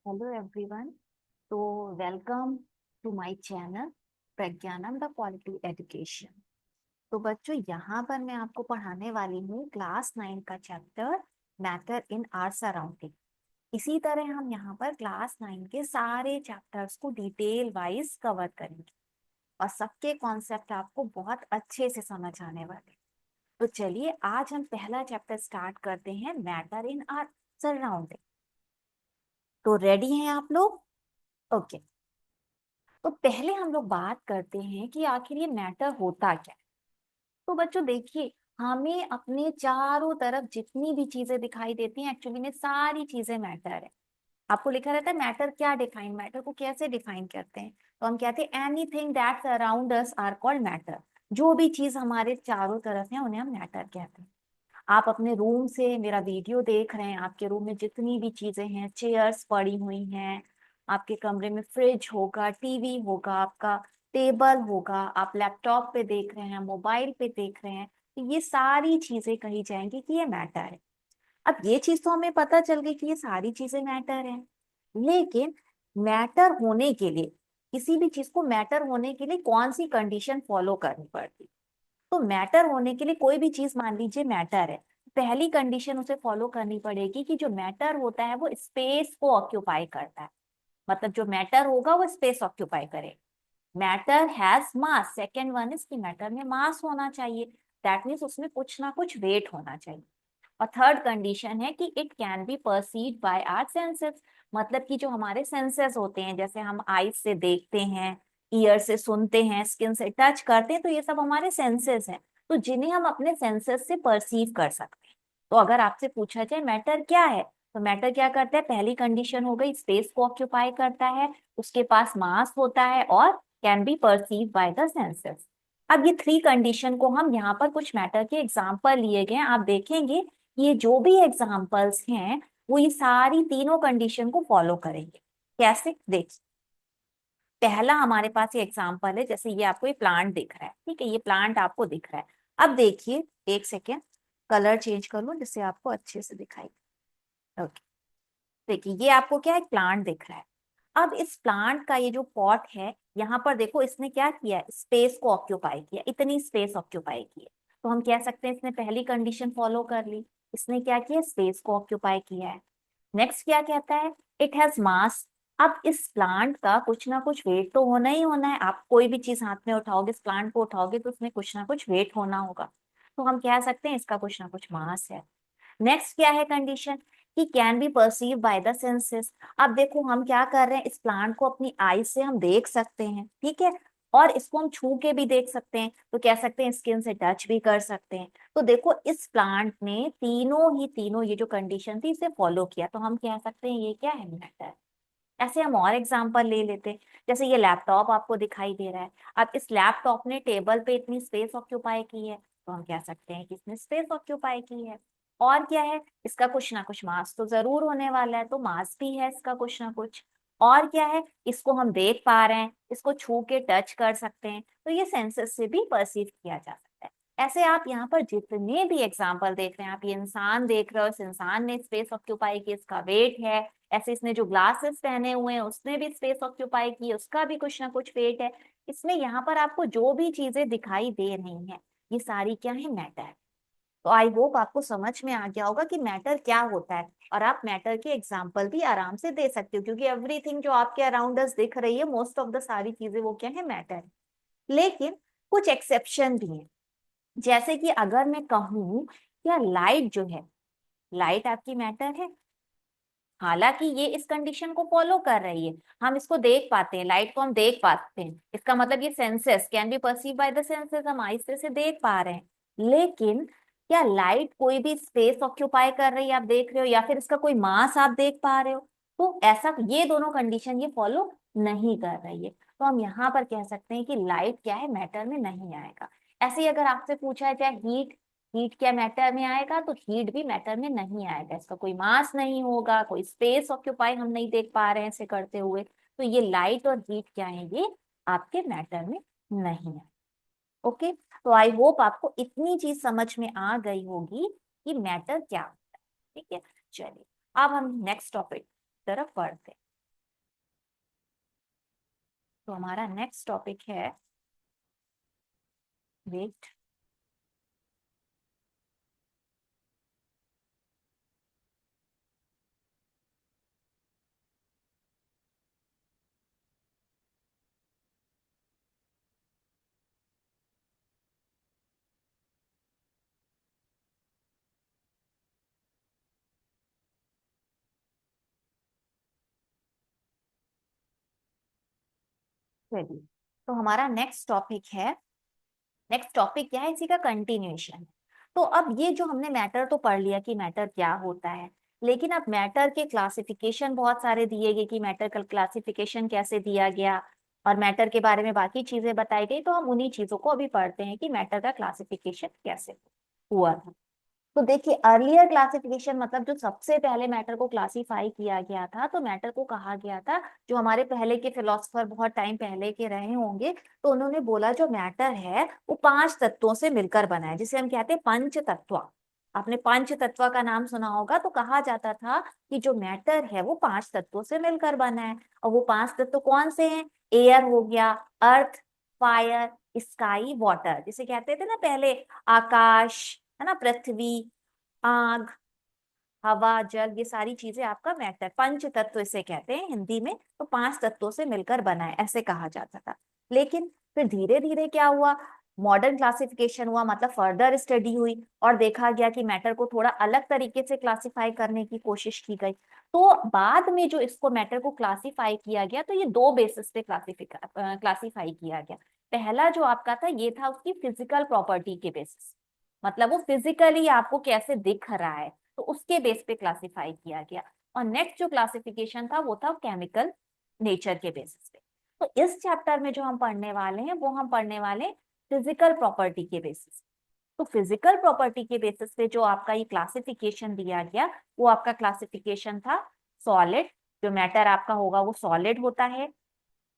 Hello everyone. तो welcome to my channel Pragyanam the quality education. तो बच्चों, यहाँ पर मैं आपको पढ़ाने वाली हूँ क्लास 9 का chapter matter in our surrounding. इसी तरह हम यहाँ पर क्लास 9 के सारे चैप्टर्स को डिटेल वाइज कवर करेंगे और सबके कॉन्सेप्ट आपको बहुत अच्छे से समझ आने वाले। तो चलिए आज हम पहला चैप्टर स्टार्ट करते हैं, मैटर इन आवर सराउंडिंग। तो रेडी हैं आप लोग? ओके। तो पहले हम लोग बात करते हैं कि आखिर ये मैटर होता क्या है। तो बच्चों देखिए, हमें अपने चारों तरफ जितनी भी चीजें दिखाई देती हैं एक्चुअली में सारी चीजें मैटर है। आपको लिखा रहता है मैटर क्या डिफाइन, मैटर को कैसे डिफाइन करते हैं। तो हम कहते हैं anything that's around us are called matter. जो भी चीज हमारे चारों तरफ है उन्हें हम मैटर कहते हैं। आप अपने रूम से मेरा वीडियो देख रहे हैं, आपके रूम में जितनी भी चीजें हैं, चेयर्स पड़ी हुई हैं, आपके कमरे में फ्रिज होगा, टीवी होगा, आपका टेबल होगा, आप लैपटॉप पे देख रहे हैं, मोबाइल पे देख रहे हैं, तो ये सारी चीजें कही जाएंगी कि ये मैटर है। अब ये चीज तो हमें पता चल गई कि ये सारी चीजें मैटर है, लेकिन मैटर होने के लिए, किसी भी चीज को मैटर होने के लिए कौन सी कंडीशन फॉलो करनी पड़ती। तो मैटर होने के लिए कोई भी चीज मान लीजिए मैटर है, पहली कंडीशन उसे फॉलो करनी पड़ेगी कि जो मैटर होता है वो स्पेस को ऑक्यूपाई करता है। मतलब जो मैटर होगा वो स्पेस ऑक्यूपाई करे। Matter has mass, second one is कि मैटर में मास होना चाहिए। दैट मीन्स उसमें कुछ ना कुछ वेट होना चाहिए। और थर्ड कंडीशन है कि it can be perceived by our senses. मतलब कि जो हमारे सेंसेस होते हैं, जैसे हम आईज से देखते हैं, ईयर से सुनते हैं, स्किन से टच करते हैं, तो ये सब हमारे सेंसेस हैं। तो जिन्हें हम अपने सेंसेस से परसीव कर सकते हैं। तो अगर आपसे पूछा जाए मैटर क्या है, तो मैटर क्या करता है, पहली कंडीशन हो गई स्पेस को ऑक्यूपाई करता है, उसके पास मास होता है और can be perceive by the senses. अब ये थ्री कंडीशन को हम यहाँ पर कुछ मैटर के एग्जाम्पल लिए गए हैं, आप देखेंगे ये जो भी एग्जाम्पल्स हैं वो ये सारी तीनों कंडीशन को फॉलो करेंगे। कैसे, देखिए पहला हमारे पास ये एग्जाम्पल है, जैसे ये आपको ये प्लांट दिख रहा है, ठीक है, ये प्लांट आपको दिख रहा है। अब देखिए, एक सेकेंड, कलर चेंज कर लो जिससे आपको अच्छे से दिखाई दे। ओके, देखिए ये आपको क्या है, प्लांट दिख रहा है। अब इस प्लांट का ये जो पॉट है, यहाँ पर देखो इसने क्या किया, स्पेस को ऑक्यूपाई किया, इतनी स्पेस ऑक्यूपाई की है। तो हम कह सकते हैं इसने पहली कंडीशन फॉलो कर ली, इसने क्या किया, स्पेस को ऑक्यूपाई किया है। नेक्स्ट क्या कहता है, इट हैज मास। अब इस प्लांट का कुछ ना कुछ वेट तो होना ही होना है। आप कोई भी चीज हाथ में उठाओगे, इस प्लांट को उठाओगे तो उसमें कुछ ना कुछ वेट होना होगा। तो हम कह सकते हैं इसका कुछ ना कुछ मास है। नेक्स्ट क्या है कंडीशन, कि can be perceive by the senses. अब देखो हम क्या कर रहे हैं, इस प्लांट को अपनी आई से हम देख सकते हैं, ठीक है, और इसको हम छू के भी देख सकते हैं, तो कह सकते हैं स्किन से टच भी कर सकते हैं। तो देखो इस प्लांट ने तीनों ये जो कंडीशन थी इसे फॉलो किया, तो हम कह सकते हैं ये क्या है, मैटर। ऐसे हम और एग्जांपल ले लेते हैं, जैसे ये लैपटॉप आपको दिखाई दे रहा है। अब इस लैपटॉप ने टेबल पे इतनी स्पेस ऑक्यूपाई की है, तो हम कह सकते हैं कि इसने स्पेस ऑक्यूपाई की है। और क्या है, इसका कुछ ना कुछ मास तो जरूर होने वाला है, तो मास भी है इसका कुछ ना कुछ। और क्या है, इसको हम देख पा रहे हैं, इसको छू के टच कर सकते हैं, तो ये सेंसेस से भी परसीव किया जा सकता है। ऐसे आप यहाँ पर जितने भी एग्जाम्पल देख रहे हैं, आप ये इंसान देख रहे हो, इस इंसान ने स्पेस ऑक्यूपाई की, इसका वेट है। ऐसे इसने जो ग्लासेस पहने हुए हैं उसने भी स्पेस ऑक्यूपाई की, उसका भी कुछ ना कुछ वेट है। इसमें यहाँ पर आपको जो भी चीजें दिखाई दे रही हैं ये सारी क्या है, मैटर। तो आई होप आपको समझ में आ गया होगा कि मैटर क्या होता है, और आप मैटर के एग्जाम्पल भी आराम से दे सकते हो, क्योंकि एवरीथिंग जो आपके अराउंड अस दिख रही है, मोस्ट ऑफ द सारी चीजें वो क्या है, मैटर। लेकिन कुछ एक्सेप्शन भी हैं। जैसे कि अगर मैं कहूँ क्या लाइट जो है, लाइट आपकी मैटर है। हालांकि ये इस कंडीशन को फॉलो कर रही है, हम इसको देख पाते हैं, लाइट को हम देख पाते हैं, इसका मतलब ये senses can be perceive by the senses, हम आईज से देख पा रहे हैं। लेकिन क्या लाइट कोई भी स्पेस ऑक्यूपाई कर रही है, आप देख रहे हो, या फिर इसका कोई मास आप देख पा रहे हो। तो ऐसा ये दोनों कंडीशन ये फॉलो नहीं कर रही है, तो हम यहाँ पर कह सकते हैं कि लाइट क्या है, मैटर में नहीं आएगा। ऐसे ही अगर आपसे पूछा जाए हीट, हीट क्या मैटर में आएगा, तो हीट भी मैटर में नहीं आएगा, इसका कोई मास नहीं होगा, कोई स्पेस ऑक्यूपाई हम नहीं देख पा रहे हैं इसे करते हुए। तो ये लाइट और हीट क्या है, ये आपके मैटर में नहीं है। ओके, तो आई होप आपको इतनी चीज समझ में आ गई होगी कि मैटर क्या होता है। ठीक है, चलिए अब हम नेक्स्ट टॉपिक तरफ बढ़ते हैं। तो हमारा नेक्स्ट टॉपिक है वेट। चलिए, तो हमारा नेक्स्ट टॉपिक क्या है, इसी का कंटिन्यूएशन। तो अब ये जो हमने मैटर तो पढ़ लिया कि मैटर क्या होता है, लेकिन अब मैटर के क्लासिफिकेशन बहुत सारे दिए गए कि मैटर का क्लासिफिकेशन कैसे दिया गया और मैटर के बारे में बाकी चीजें बताई गई। तो हम उन्हीं चीजों को अभी पढ़ते हैं कि मैटर का क्लासिफिकेशन कैसे हुआ था। तो देखिए, अर्लियर क्लासिफिकेशन मतलब जो सबसे पहले मैटर को क्लासिफाई किया गया था, तो मैटर को कहा गया था, जो हमारे पहले के फिलोसफर बहुत टाइम पहले के रहे होंगे, तो उन्होंने बोला जो मैटर है वो 5 तत्वों से मिलकर बना है, जिसे हम कहते हैं पंच तत्व। आपने पंच तत्व का नाम सुना होगा। तो कहा जाता था कि जो मैटर है वो 5 तत्वों से मिलकर बना है। और वो 5 तत्व कौन से हैं? एयर हो गया, अर्थ, फायर, स्काई, वाटर, जिसे कहते थे ना पहले, आकाश, है ना, पृथ्वी, आग, हवा, जल, ये सारी चीजें आपका मैटर, पंच तत्व इसे कहते हैं हिंदी में। तो 5 तत्वों से मिलकर बना है, ऐसे कहा जाता था। लेकिन फिर धीरे धीरे क्या हुआ, मॉडर्न क्लासिफिकेशन हुआ, मतलब फर्दर स्टडी हुई और देखा गया कि मैटर को थोड़ा अलग तरीके से क्लासिफाई करने की कोशिश की गई। तो बाद में जो इसको मैटर को क्लासिफाई किया गया, तो ये 2 बेसिस पे क्लासिफाई किया गया। पहला जो आपका था ये था उसकी फिजिकल प्रॉपर्टी के बेसिस, मतलब वो फिजिकली आपको कैसे दिख रहा है, तो उसके बेस पे क्लासिफाई किया गया। और नेक्स्ट जो क्लासिफिकेशन था वो था केमिकल नेचर के बेसिस पे। तो इस चैप्टर में जो हम पढ़ने वाले हैं वो हम पढ़ने वाले फिजिकल प्रॉपर्टी के बेसिस। तो फिजिकल प्रॉपर्टी के बेसिस पे जो आपका ये क्लासिफिकेशन दिया गया, वो आपका क्लासिफिकेशन था सॉलिड। जो मैटर आपका होगा वो सॉलिड होता है,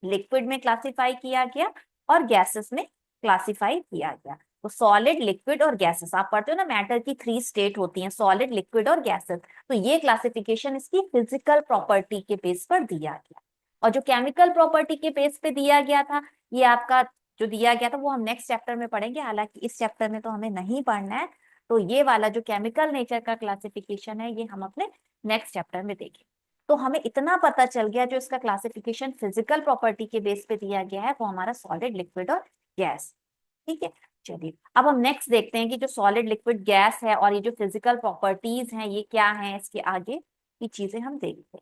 लिक्विड में क्लासिफाई किया गया और गैसेस में क्लासिफाई किया गया। तो सॉलिड, लिक्विड और गैसेस, आप पढ़ते हो ना मैटर की 3 स्टेट होती हैं, सॉलिड, लिक्विड और गैसेस। तो ये क्लासिफिकेशन इसकी फिजिकल प्रॉपर्टी के बेस पर दिया गया। और जो केमिकल प्रॉपर्टी के बेस पे दिया गया था, ये आपका जो दिया गया था वो हम नेक्स्ट चैप्टर में पढ़ेंगे, हालांकि इस चैप्टर में तो हमें नहीं पढ़ना है। तो ये वाला जो केमिकल नेचर का क्लासिफिकेशन है ये हम अपने नेक्स्ट चैप्टर में देखेंगे। तो हमें इतना पता चल गया, जो इसका क्लासिफिकेशन फिजिकल प्रॉपर्टी के बेस पे दिया गया है वो हमारा सॉलिड, लिक्विड और गैस। ठीक है, चलिए अब हम नेक्स्ट देखते हैं कि जो सॉलिड, लिक्विड, गैस है और ये जो फिजिकल प्रॉपर्टीज हैं ये क्या हैं, इसके आगे की चीजें हम देखते हैं।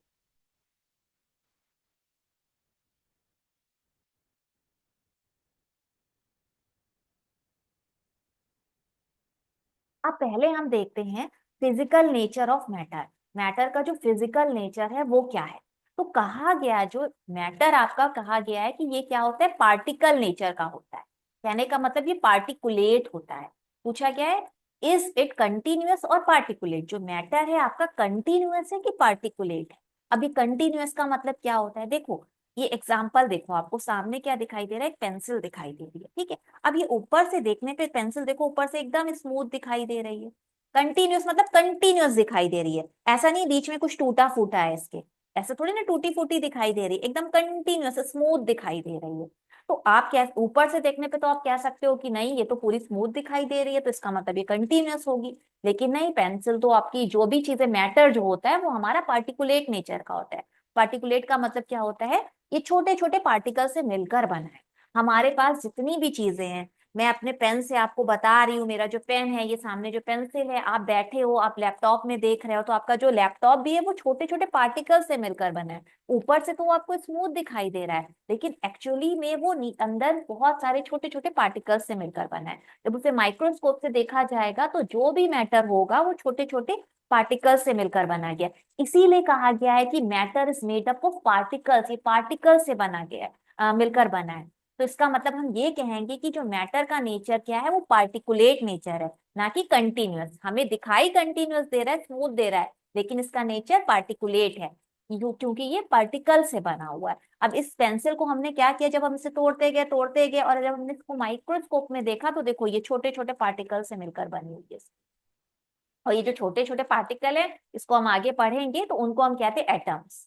अब पहले हम देखते हैं physical nature of matter. Matter का जो फिजिकल नेचर है वो क्या है। तो कहा गया, जो मैटर आपका कहा गया है कि ये क्या होता है, पार्टिकल नेचर का होता है। कहने का मतलब ये पार्टिकुलेट होता है। पूछा क्या है, इज इट कंटिन्यूअस और पार्टिकुलेट। जो मैटर है आपका कंटिन्यूअस है कि पार्टिकुलेट है। अभी कंटिन्यूअस का मतलब क्या होता है, देखो ये एग्जाम्पल देखो, आपको सामने क्या दिखाई दे रहा है, एक पेंसिल दिखाई दे रही है, ठीक है। अब ये ऊपर से देखने पे पेंसिल देखो ऊपर से एकदम स्मूथ दिखाई दे रही है। कंटिन्यूअस मतलब कंटिन्यूअस दिखाई दे रही है, ऐसा नहीं बीच में कुछ टूटा फूटा है इसके, ऐसा थोड़ी ना टूटी फूटी दिखाई दे रही है, एकदम कंटिन्यूअस स्मूथ दिखाई दे रही है। तो आप क्या, ऊपर से देखने पे तो आप कह सकते हो कि नहीं ये तो पूरी स्मूथ दिखाई दे रही है, तो इसका मतलब ये कंटिन्यूअस होगी। लेकिन नहीं, पेंसिल तो आपकी जो भी चीजें, मैटर जो होता है वो हमारा पार्टिकुलेट नेचर का होता है। पार्टिकुलेट का मतलब क्या होता है, ये छोटे छोटे पार्टिकल से मिलकर बना है। हमारे पास जितनी भी चीजें हैं, मैं अपने पेन से आपको बता रही हूँ, मेरा जो पेन है, ये सामने जो पेंसिल है, आप बैठे हो, आप लैपटॉप में देख रहे हो, तो आपका जो लैपटॉप भी है वो छोटे छोटे पार्टिकल से मिलकर बना है। ऊपर से तो वो आपको स्मूथ दिखाई दे रहा है, लेकिन एक्चुअली में वो अंदर बहुत सारे छोटे छोटे पार्टिकल्स से मिलकर बना है। जब उसे माइक्रोस्कोप से देखा जाएगा तो जो भी मैटर होगा वो छोटे छोटे पार्टिकल्स से मिलकर बना गया। इसीलिए कहा गया है कि matter is made up of particles, ये पार्टिकल से बना गया है, मिलकर बना है। तो इसका मतलब हम ये कहेंगे कि जो मैटर का नेचर क्या है, वो पार्टिकुलेट नेचर है, ना कि कंटिन्यूअस। हमें दिखाई कंटिन्यूअस दे रहा है, स्मूथ दे रहा है, लेकिन इसका नेचर पार्टिकुलेट है, क्योंकि ये पार्टिकल से बना हुआ है। अब इस पेंसिल को हमने क्या किया, जब हम इसे तोड़ते गए और जब हमने इसको माइक्रोस्कोप में देखा, तो देखो ये छोटे छोटे पार्टिकल से मिलकर बनी हुई है। और ये जो छोटे छोटे पार्टिकल है, इसको हम आगे पढ़ेंगे, तो उनको हम कहते हैं एटम्स।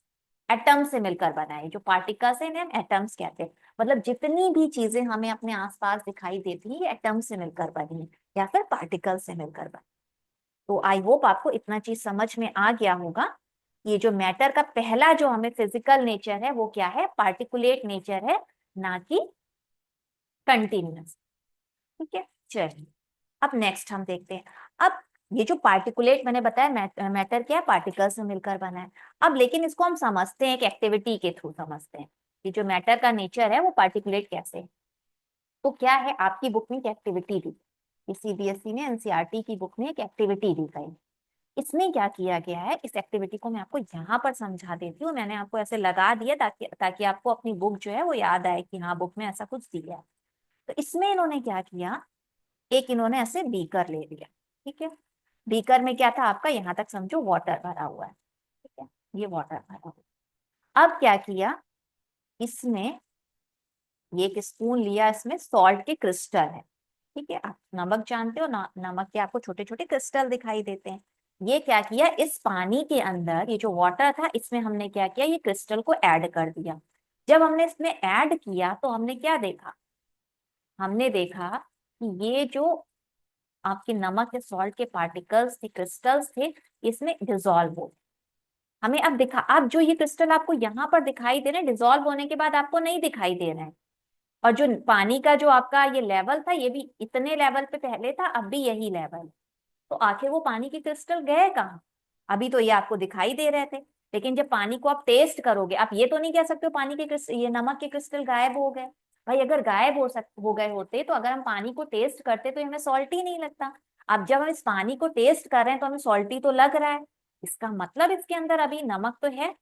एटम्स से मिलकर बना है जो पार्टिकल्स है, इन्हें हम एटम्स कहते हैं। मतलब जितनी भी चीजें हमें अपने आसपास दिखाई देती है एटम से मिलकर बनी है या फिर पार्टिकल से मिलकर बनी। तो आई होप आपको इतना चीज समझ में आ गया होगा। ये जो मैटर का पहला जो हमें फिजिकल नेचर है वो क्या है, पार्टिकुलेट नेचर है, ना कि कंटिन्यूअस। ठीक है, चलिए अब नेक्स्ट हम देखते हैं। अब ये जो पार्टिकुलेट मैंने बताया मैटर क्या है, पार्टिकल से मिलकर बना है। अब लेकिन इसको हम समझते हैं एक एक्टिविटी के थ्रू समझते हैं। ये जो मैटर का नेचर है वो पार्टिकुलेट कैसे है। तो क्या है, आपकी बुक में एक एक्टिविटी दी, ये सीबीएसई ने एनसीईआरटी की बुक में एक एक्टिविटी दी गई। इसमें क्या किया गया है, इस एक्टिविटी को मैं आपको यहाँ पर समझा देती हूँ। मैंने आपको ऐसे लगा दिया ताकि ताकि आपको अपनी बुक जो है वो याद आए कि हाँ बुक में ऐसा कुछ दिया है। तो इसमें इन्होंने क्या किया, एक इन्होंने ऐसे बीकर ले लिया। ठीक है, बीकर में क्या था आपका, यहाँ तक समझो वाटर भरा हुआ है। ठीक है, ये वाटर भरा हुआ है। अब क्या किया, इसमें ये एक स्पून लिया, इसमें सॉल्ट के क्रिस्टल है। ठीक है, आप नमक जानते हो ना, नमक के आपको छोटे छोटे क्रिस्टल दिखाई देते हैं। ये क्या किया, इस पानी के अंदर ये जो वाटर था इसमें हमने क्या किया, ये क्रिस्टल को ऐड कर दिया। जब हमने इसमें ऐड किया तो हमने क्या देखा, हमने देखा कि ये जो आपके नमक या सॉल्ट के पार्टिकल्स थे, क्रिस्टल्स थे, इसमें डिजोल्व हो। हमें अब दिखा, अब जो ये क्रिस्टल आपको यहाँ पर दिखाई दे रहे हैं डिजोल्व होने के बाद आपको नहीं दिखाई दे रहे हैं। और जो पानी का जो आपका ये लेवल था ये भी इतने लेवल पे पहले था, अब भी यही लेवल। तो आखिर वो पानी के क्रिस्टल गए कहाँ, अभी तो ये आपको दिखाई दे रहे थे। लेकिन जब पानी को आप टेस्ट करोगे, आप ये तो नहीं कह सकते हो पानी के क्रिस्टल, ये नमक के क्रिस्टल गायब हो गए। भाई अगर गायब हो गए होते तो अगर हम पानी को टेस्ट करते तो हमें सॉल्टी नहीं लगता। अब जब हम इस पानी को टेस्ट कर रहे हैं तो हमें सॉल्टी तो लग रहा है। इसका मतलब इसके अंदर अभी नमक तो है,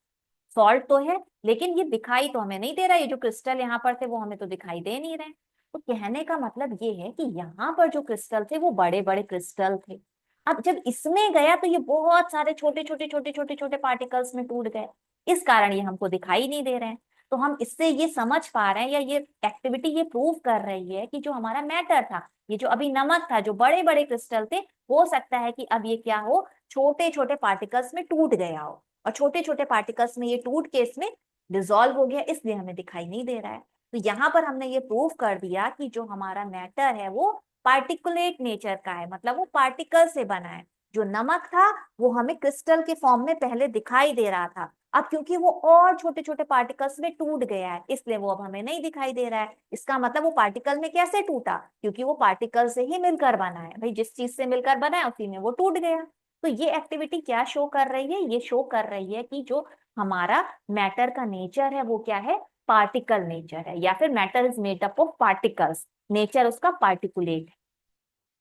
सॉल्ट तो है, लेकिन ये दिखाई तो हमें नहीं दे रहा। ये जो क्रिस्टल यहाँ पर थे वो हमें तो दिखाई दे नहीं रहे। तो कहने का मतलब ये है कि यहाँ पर जो क्रिस्टल थे वो बड़े बड़े क्रिस्टल थे। अब जब इसमें गया तो ये बहुत सारे छोटे छोटे छोटे छोटे छोटे पार्टिकल्स में टूट गए, इस कारण ये हमको दिखाई नहीं दे रहे हैं। तो हम इससे ये समझ पा रहे हैं, या ये एक्टिविटी ये प्रूव कर रही है कि जो हमारा मैटर था, ये जो अभी नमक था, जो बड़े बड़े क्रिस्टल थे, हो सकता है कि अब ये क्या हो, छोटे छोटे पार्टिकल्स में टूट गया हो। और छोटे छोटे पार्टिकल्स में ये टूट के इसमें डिसॉल्व हो गया, इसलिए हमें दिखाई नहीं दे रहा है। तो यहाँ पर हमने ये प्रूव कर दिया कि जो हमारा मैटर है वो पार्टिकुलेट नेचर का है, मतलब वो पार्टिकल से बना है। जो नमक था वो हमें क्रिस्टल के फॉर्म में पहले दिखाई दे रहा था, अब क्योंकि वो और छोटे छोटे पार्टिकल्स में टूट गया है इसलिए वो अब हमें नहीं दिखाई दे रहा है। इसका मतलब वो पार्टिकल में कैसे टूटा, क्योंकि वो पार्टिकल से ही मिलकर बना है। भाई जिस चीज से मिलकर बना है उसी में वो टूट गया। तो ये एक्टिविटी क्या शो कर रही है, ये शो कर रही है कि जो हमारा मैटर का नेचर है वो क्या है, पार्टिकल नेचर है, या फिर matter is made up of particles, nature उसका पार्टिकुलेट है।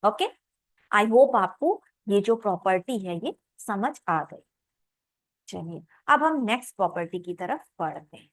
ओके, आई होप आपको ये जो प्रॉपर्टी है ये समझ आ गई। चलिए अब हम नेक्स्ट प्रॉपर्टी की तरफ बढ़ते हैं।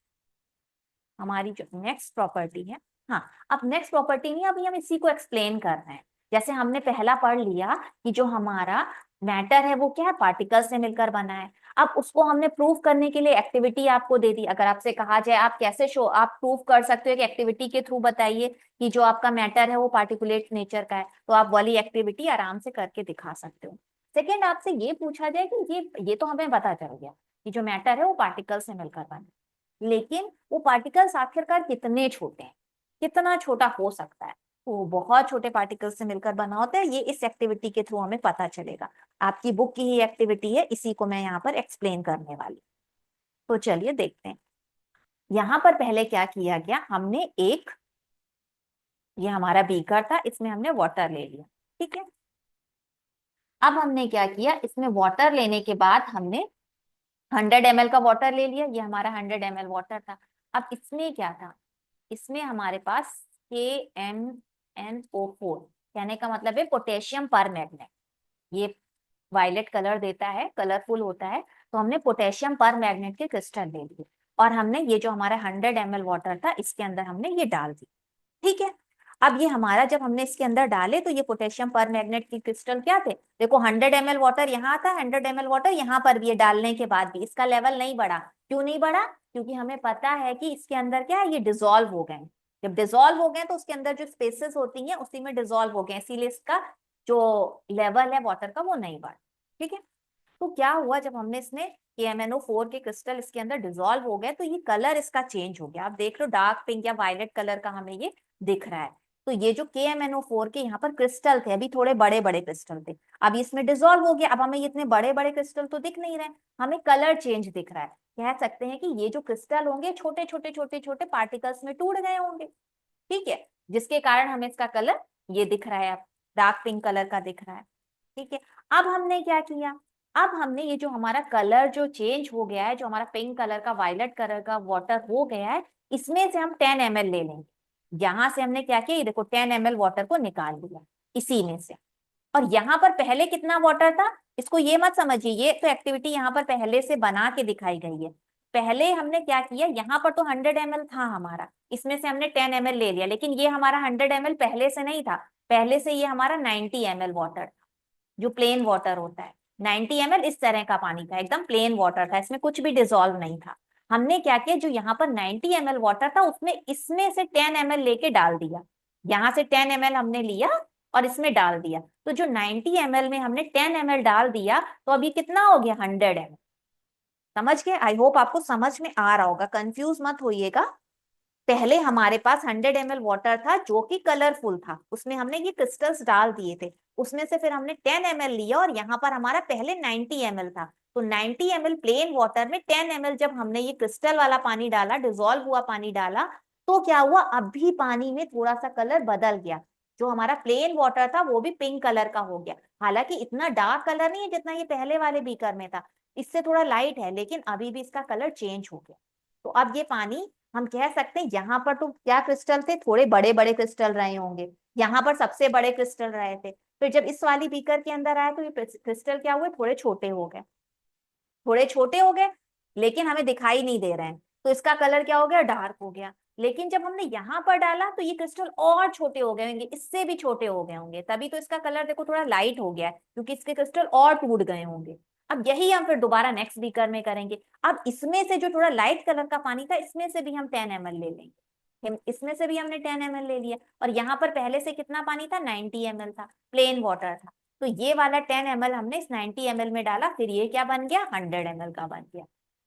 हमारी जो नेक्स्ट प्रॉपर्टी है, हाँ अब नेक्स्ट प्रॉपर्टी नहीं, अभी हम इसी को एक्सप्लेन कर रहे हैं। जैसे हमने पहला पढ़ लिया कि जो हमारा मैटर है वो क्या है, पार्टिकल से मिलकर बना है। अब उसको हमने प्रूव करने के लिए एक्टिविटी आपको दे दी। अगर आपसे कहा जाए आप कैसे शो, आप प्रूव कर सकते हो कि एक्टिविटी के थ्रू बताइए कि जो आपका मैटर है वो पार्टिकुलेट नेचर का है, तो आप वाली एक्टिविटी आराम से करके दिखा सकते हो। सेकेंड, आपसे ये पूछा जाए कि ये तो हमें पता चल गया कि जो मैटर है वो पार्टिकल से मिलकर बना है, लेकिन वो पार्टिकल्स आखिरकार कितने छोटे हैं, कितना छोटा हो सकता है। तो वो बहुत छोटे पार्टिकल्स से मिलकर बना होता है, ये इस एक्टिविटी के थ्रू हमें पता चलेगा। आपकी बुक की ही एक्टिविटी है, इसी को मैं यहाँ पर एक्सप्लेन करने वाली। तो चलिए देखते हैं। यहाँ पर पहले क्या किया गया, हमने एक, ये हमारा बीकर था, इसमें हमने वाटर ले लिया। ठीक है, अब हमने क्या किया, इसमें वाटर लेने के बाद हमने 100 ml का वाटर ले लिया। ये हमारा 100 ml वाटर था। अब इसमें क्या था, इसमें हमारे पास KMnO4, कहने का मतलब है पोटेशियम पर मैग्नेट। ये वायलेट कलर देता है, कलरफुल होता है, तो हमने पोटेशियम पर मैग्नेट के क्रिस्टल ले लिए और हमने ये जो हमारा 100 ml वाटर था इसके अंदर हमने ये डाल दी। ठीक है, अब ये हमारा जब हमने इसके अंदर डाले तो ये पोटेशियम पर मैग्नेट की क्रिस्टल क्या थे, देखो 100 ml वाटर यहाँ था, 100 ml वाटर यहाँ पर भी है, डालने के बाद भी इसका लेवल नहीं बढ़ा। क्यों नहीं बढ़ा, क्योंकि हमें पता है कि इसके अंदर क्या है, ये डिजोल्व हो गए। जब डिजोल्व हो गए तो उसके अंदर जो स्पेसेस होती हैं उसी में डिजोल्व हो गए, इसीलिए इसका जो लेवल है वाटर का वो नहीं बढ़ा। ठीक है, तो क्या हुआ, जब हमने इसमें KMnO4 के क्रिस्टल इसके अंदर डिसॉल्व हो गए तो ये कलर इसका चेंज हो गया। आप देख लो डार्क पिंक या वायलेट कलर का हमें ये दिख रहा है। तो ये जो KMnO4 के यहाँ पर क्रिस्टल थे, अभी थोड़े बड़े बड़े क्रिस्टल थे, अब इसमें डिसॉल्व हो गया, अब हमें इतने बड़े बड़े क्रिस्टल तो दिख नहीं रहे, हमें कलर चेंज दिख रहा है। कह सकते हैं कि ये जो क्रिस्टल होंगे छोटे छोटे छोटे छोटे पार्टिकल्स में टूट गए होंगे, ठीक है, जिसके कारण हमें इसका कलर ये दिख रहा है, अब डार्क पिंक कलर का दिख रहा है, ठीक है। अब हमने क्या किया, अब हमने ये जो हमारा कलर जो चेंज हो गया है, जो हमारा पिंक कलर का वायलेट कलर का वाटर हो गया है, इसमें से हम 10 ml ले लेंगे। यहां से हमने क्या किया, ये देखो 10 ml वाटर को निकाल लिया इसी में से। और यहाँ पर पहले कितना वाटर था, इसको ये मत समझिए, ये तो एक्टिविटी यहाँ पर पहले से बना के दिखाई गई है। पहले हमने क्या किया, यहाँ पर तो 100 ml था हमारा, इसमें से हमने 10 ml ले लिया, लेकिन ये हमारा 100 ml पहले से नहीं था, पहले से ये हमारा 90 ml वाटर, जो प्लेन वाटर होता है। 90 ml इस तरह का पानी था, एकदम प्लेन वाटर था, इसमें कुछ भी डिसॉल्व नहीं था। हमने क्या किया, जो यहाँ पर 90 ml वाटर था उसमें इसमें से 10 ml लेके डाल दिया, यहाँ से 10 ml हमने लिया और इसमें डाल दिया। तो जो 90 ml में हमने 10 ml डाल दिया, तो अभी कितना हो गया, 100 ml। समझ गए? आई होप आपको समझ में आ रहा होगा, कंफ्यूज मत होइएगा। पहले हमारे पास 100 ml वाटर था जो कि कलरफुल था, उसमें हमने ये क्रिस्टल्स डाल दिए थे, उसमें से फिर हमने 10 ml लिया और यहाँ पर हमारा पहले 90 ml था। तो 90 ml प्लेन वाटर में 10 ml जब हमने ये क्रिस्टल वाला पानी डाला, डिजोल्व हुआ पानी डाला, तो क्या हुआ, अभी पानी में थोड़ा सा कलर बदल गया, जो हमारा प्लेन वाटर था वो भी पिंक कलर का हो गया। हालांकि इतना डार्क कलर नहीं है जितना ये पहले वाले बीकर में था, इससे थोड़ा लाइट है, लेकिन अभी भी इसका कलर चेंज हो गया। तो अब ये पानी, हम कह सकते हैं यहाँ पर तो क्या क्रिस्टल थे, थोड़े बड़े बड़े क्रिस्टल रहे होंगे, यहाँ पर सबसे बड़े क्रिस्टल रहे थे, फिर जब इस वाली बीकर के अंदर आया तो ये क्रिस्टल क्या हुए, थोड़े छोटे हो गए, थोड़े छोटे हो गए, लेकिन हमें दिखाई नहीं दे रहे हैं, तो इसका कलर क्या हो गया, डार्क हो गया। लेकिन जब हमने यहाँ पर डाला तो ये क्रिस्टल और छोटे हो गए होंगे, इससे भी छोटे हो गए होंगे, तभी तो इसका कलर देखो थोड़ा लाइट हो गया है, क्योंकि इसके क्रिस्टल और टूट गए होंगे। अब यही हम फिर दोबारा नेक्स्ट बीकर में करेंगे। अब इसमें से जो थोड़ा लाइट कलर का पानी था, इसमें से भी हम 10 ml ले लेंगे, इसमें से भी हमने 10 ml ले लिया, और यहाँ पर पहले से कितना पानी था, 90 ml था, प्लेन वाटर था। तो ये वाला 10 ml हमने इस 90 ml में डाला, फिर ये क्या बन गया, 100 ml का बन गया।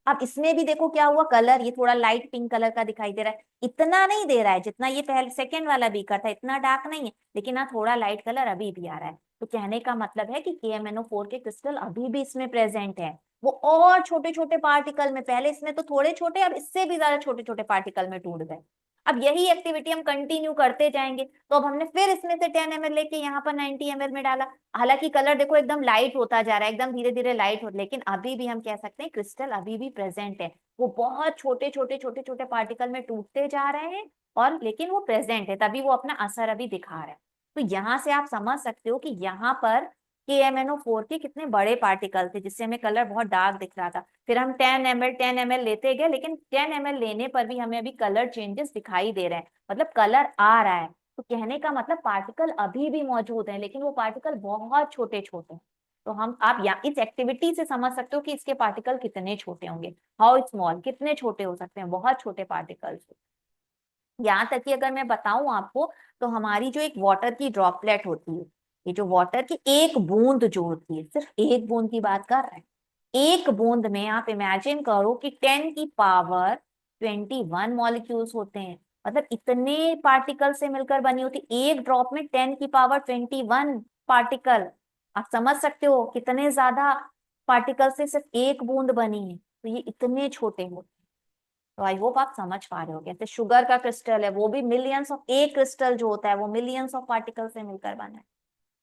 अब इसमें भी देखो क्या हुआ, कलर ये थोड़ा लाइट पिंक कलर का दिखाई दे रहा है, इतना नहीं दे रहा है जितना ये पहले सेकेंड वाला बीकर था, इतना डार्क नहीं है, लेकिन हाँ थोड़ा लाइट कलर अभी भी आ रहा है। तो कहने का मतलब है कि KMnO4 के क्रिस्टल अभी भी इसमें प्रेजेंट है, वो और छोटे छोटे पार्टिकल में, पहले इसमें तो थोड़े छोटे, अब इससे भी ज्यादा छोटे छोटे पार्टिकल में टूट गए। अब यही एक्टिविटी हम कंटिन्यू करते जाएंगे, तो अब हमने फिर इसमें से 10 ml लेके यहाँ पर 90 ml में डाला। हालांकि कलर देखो एकदम लाइट होता जा रहा है, एकदम धीरे धीरे लाइट हो, लेकिन अभी भी हम कह सकते हैं क्रिस्टल अभी भी प्रेजेंट है, वो बहुत छोटे छोटे छोटे छोटे पार्टिकल में टूटते जा रहे हैं, और लेकिन वो प्रेजेंट है, तभी वो अपना असर अभी दिखा रहा है। तो यहाँ से आप समझ सकते हो कि यहाँ पर KMnO4 के कितने बड़े पार्टिकल थे, जिससे हमें कलर बहुत डार्क दिख रहा था। फिर हम 10 ml लेते गए, लेकिन 10 ml लेने पर भी हमें अभी कलर चेंजेस दिखाई दे रहे हैं, मतलब कलर आ रहा है। तो कहने का मतलब पार्टिकल अभी भी मौजूद हैं, लेकिन वो पार्टिकल बहुत छोटे छोटे हैं। तो हम आप या इस एक्टिविटी से समझ सकते हो कि इसके पार्टिकल कितने छोटे होंगे, हाउ स्मॉल, कितने छोटे हो सकते हैं, बहुत छोटे पार्टिकल्स। यहाँ तक कि अगर मैं बताऊं आपको, तो हमारी जो एक वाटर की ड्रॉपलेट होती है, ये जो वाटर की एक बूंद जो होती है, सिर्फ एक बूंद की बात कर रहे हैं, एक बूंद में आप इमेजिन करो कि 10 की पावर 21 मॉलिक्यूल्स होते हैं, मतलब इतने पार्टिकल से मिलकर बनी होती एक ड्रॉप में 10 की पावर 21 पार्टिकल। आप समझ सकते हो कितने ज्यादा पार्टिकल से सिर्फ एक बूंद बनी है, तो ये इतने छोटे होते हैं। तो आई होप आप समझ पा रहे हो, जैसे शुगर का क्रिस्टल है, वो भी मिलियंस ऑफ, एक क्रिस्टल जो होता है वो मिलियंस ऑफ पार्टिकल से मिलकर बना है,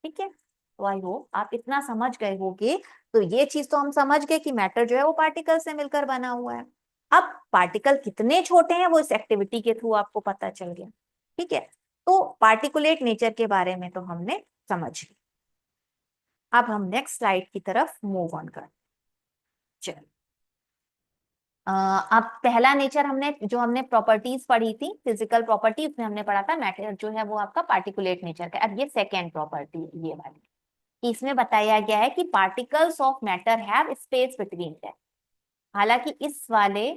ठीक है। तो आई होप आप इतना समझ गए होगे। तो ये चीज तो हम समझ गए कि मैटर जो है वो पार्टिकल से मिलकर बना हुआ है। अब पार्टिकल कितने छोटे हैं वो इस एक्टिविटी के थ्रू आपको पता चल गया, ठीक है। तो पार्टिकुलेट नेचर के बारे में तो हमने समझ लिया। अब हम नेक्स्ट स्लाइड की तरफ मूव ऑन करते हैं। अब पहला नेचर हमने जो हमने प्रॉपर्टीज पढ़ी थी, फिजिकल प्रॉपर्टी, उसमें हमने पढ़ा था मैटर जो है वो आपका पार्टिकुलेट नेचर का। अब ये सेकेंड प्रॉपर्टी है, ये वाली, इसमें बताया गया है कि particles of matter have space between them. हालांकि इस वाले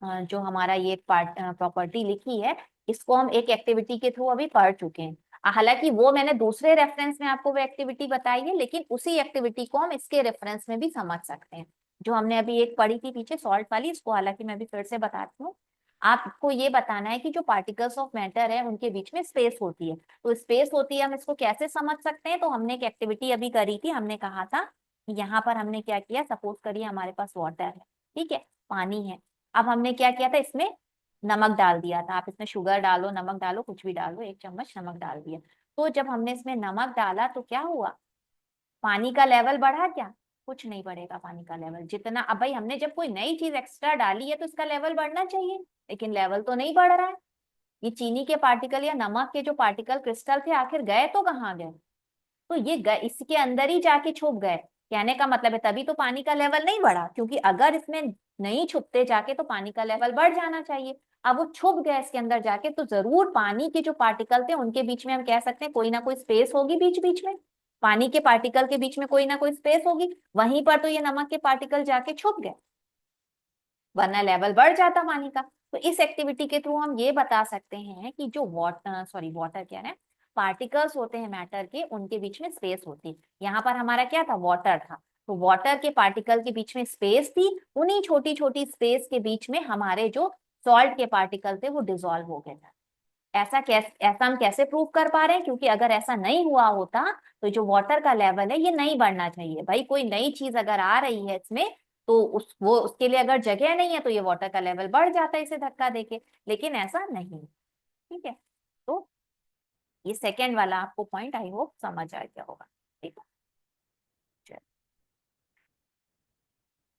जो हमारा ये प्रॉपर्टी लिखी है, इसको हम एक एक्टिविटी के थ्रू अभी पढ़ चुके हैं। हालांकि वो मैंने दूसरे रेफरेंस में आपको वो एक्टिविटी बताई है, लेकिन उसी एक्टिविटी को हम इसके रेफरेंस में भी समझ सकते हैं। जो हमने अभी एक पढ़ी थी पीछे सॉल्ट वाली, इसको हालांकि मैं भी फिर से बताती हूँ। आपको ये बताना है कि जो पार्टिकल्स ऑफ मैटर है उनके बीच में स्पेस होती है। तो स्पेस होती है, हम इसको कैसे समझ सकते हैं? तो हमने एक एक्टिविटी अभी करी थी, हमने कहा था कि यहाँ पर हमने क्या किया, सपोज करिए हमारे पास वाटर है, ठीक है, पानी है। अब हमने क्या किया था, इसमें नमक डाल दिया था। आप इसमें शुगर डालो, नमक डालो, कुछ भी डालो, 1 चम्मच नमक डाल दिया। तो जब हमने इसमें नमक डाला तो क्या हुआ, पानी का लेवल बढ़ा क्या? कुछ नहीं बढ़ेगा पानी का लेवल। जितना अब भाई हमने जब कोई नई चीज एक्स्ट्रा डाली है तो इसका लेवल बढ़ना चाहिए, लेकिन लेवल तो नहीं बढ़ रहा है। ये चीनी के पार्टिकल या नमक के जो पार्टिकल क्रिस्टल थे आखिर गए तो कहाँ गए? तो ये गए इसके अंदर ही जाके छुप गए। कहने का मतलब है तभी तो पानी का लेवल नहीं बढ़ा, क्योंकि अगर इसमें नहीं छुपते जाके तो पानी का लेवल बढ़ जाना चाहिए। अब वो छुप गए इसके अंदर जाके, तो जरूर पानी के जो पार्टिकल थे उनके बीच में हम कह सकते हैं कोई ना कोई स्पेस होगी बीच बीच में। पानी के पार्टिकल के बीच में कोई ना कोई स्पेस होगी, वहीं पर तो ये नमक के पार्टिकल जाके छुप गए, वरना लेवल बढ़ जाता पानी का। तो इस एक्टिविटी के थ्रू हम ये बता सकते हैं कि जो वाटर क्या है, पार्टिकल्स होते हैं मैटर के, उनके बीच में स्पेस होती है। यहाँ पर हमारा क्या था, वाटर था। तो वाटर के पार्टिकल के बीच में स्पेस थी, उन्हीं छोटी छोटी स्पेस के बीच में हमारे जो सॉल्ट के पार्टिकल थे वो डिसॉल्व हो गए थे। ऐसा हम कैसे प्रूव कर पा रहे हैं? क्योंकि अगर ऐसा नहीं हुआ होता तो जो वाटर का लेवल है ये नहीं बढ़ना चाहिए। भाई कोई नई चीज अगर आ रही है इसमें, तो उसके लिए अगर जगह नहीं है तो ये वाटर का लेवल बढ़ जाता है इसे धक्का देके, लेकिन ऐसा नहीं। ठीक है, तो ये सेकेंड वाला आपको पॉइंट आई होप समझ आ गया होगा। ठीक है,